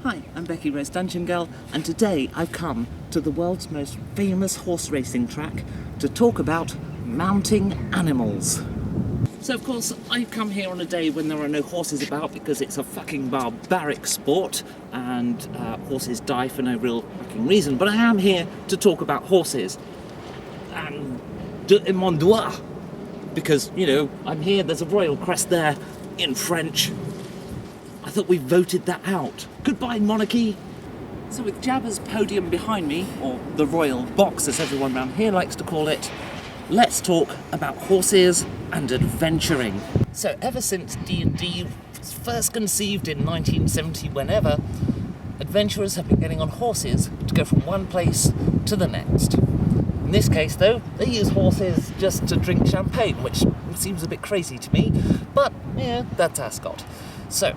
Hi, I'm Becky Rose Dungeon Girl, and today I've come to the world's most famous horse racing track to talk about mounting animals. So of course, I've come here on a day when there are no horses about because it's a fucking barbaric sport and horses die for no real fucking reason, but I am here to talk about horses. And de mon droit, because, you know, I'm here, there's a royal crest there in French. I thought we voted that out. Goodbye, monarchy. So with Jabba's podium behind me, or the royal box as everyone around here likes to call it, let's talk about horses and adventuring. So ever since D&D was first conceived in 1970, whenever, adventurers have been getting on horses to go from one place to the next. In this case though, they use horses just to drink champagne, which seems a bit crazy to me, but yeah, that's Ascot. So,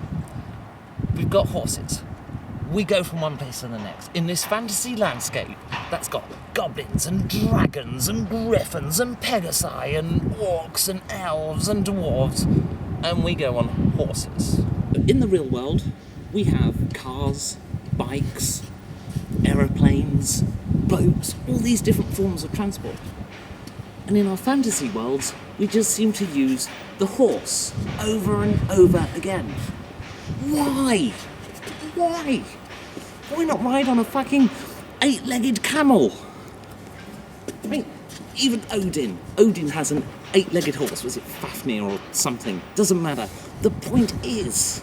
we've got horses. We go from one place to the next. In this fantasy landscape that's got goblins and dragons and griffins and pegasi and orcs and elves and dwarves, and we go on horses. In the real world, we have cars, bikes, aeroplanes, boats, all these different forms of transport. And in our fantasy worlds, we just seem to use the horse over and over again. Why? Why? Why not ride on a fucking 8-legged camel? I mean, even Odin has an 8-legged horse. Was it Fafnir or something? Doesn't matter. The point is,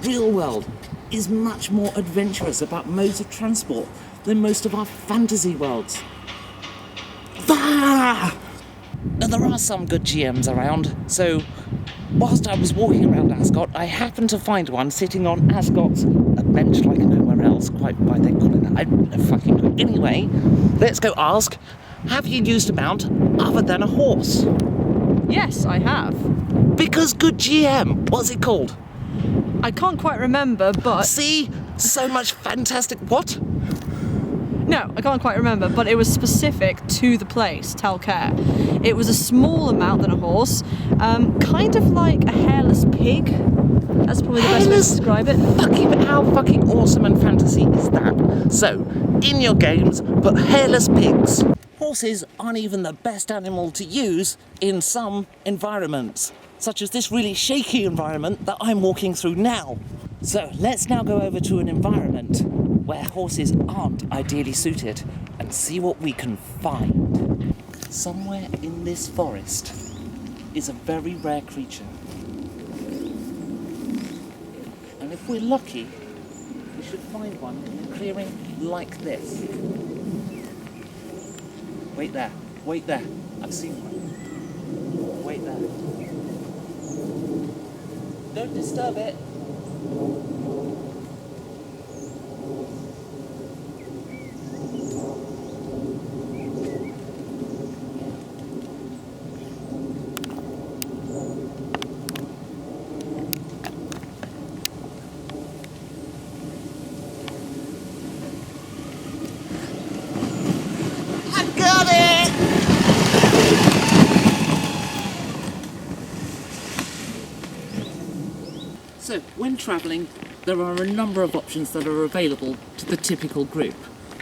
real world is much more adventurous about modes of transport than most of our fantasy worlds. Now, there are some good GMs around, so whilst I was walking around Ascot, I happened to find one sitting on Ascot's a bench like nowhere else. Quite why they call it that, I don't know fucking know. Anyway, let's go ask, have you used a mount other than a horse? Yes, I have. Because good GM, what's it called? I can't quite remember, but... See? So much fantastic... What? No, I can't quite remember, but it was specific to the place, Telcare. It was a smaller mount than a horse, kind of like a hairless pig. That's probably the best way to describe it. How fucking awesome and fantasy is that? So, in your games, put hairless pigs. Horses aren't even the best animal to use in some environments, such as this really shaky environment that I'm walking through now. So, let's now go over to an environment where horses aren't ideally suited and see what we can find. Somewhere in this forest is a very rare creature. And if we're lucky, we should find one in a clearing like this. Wait there, I've seen one. Wait there. Don't disturb it. So, when travelling, there are a number of options that are available to the typical group.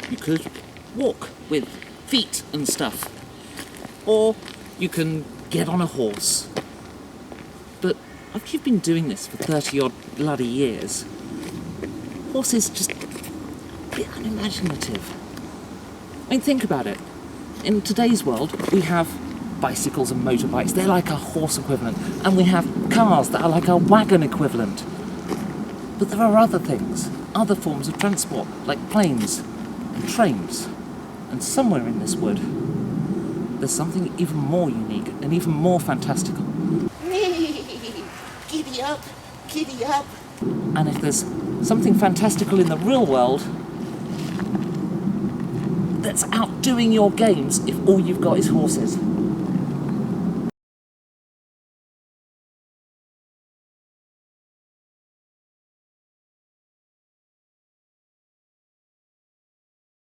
You could walk with feet and stuff, or you can get on a horse. But I've been doing this for 30 odd bloody years. Horses just a bit unimaginative. I mean, think about it. In today's world, we have bicycles and motorbikes, they're like a horse equivalent, and we have cars that are like a wagon equivalent. But there are other things, other forms of transport, like planes and trains. And somewhere in this wood, there's something even more unique and even more fantastical. Giddy up, giddy up. And if there's something fantastical in the real world, that's outdoing your games if all you've got is horses.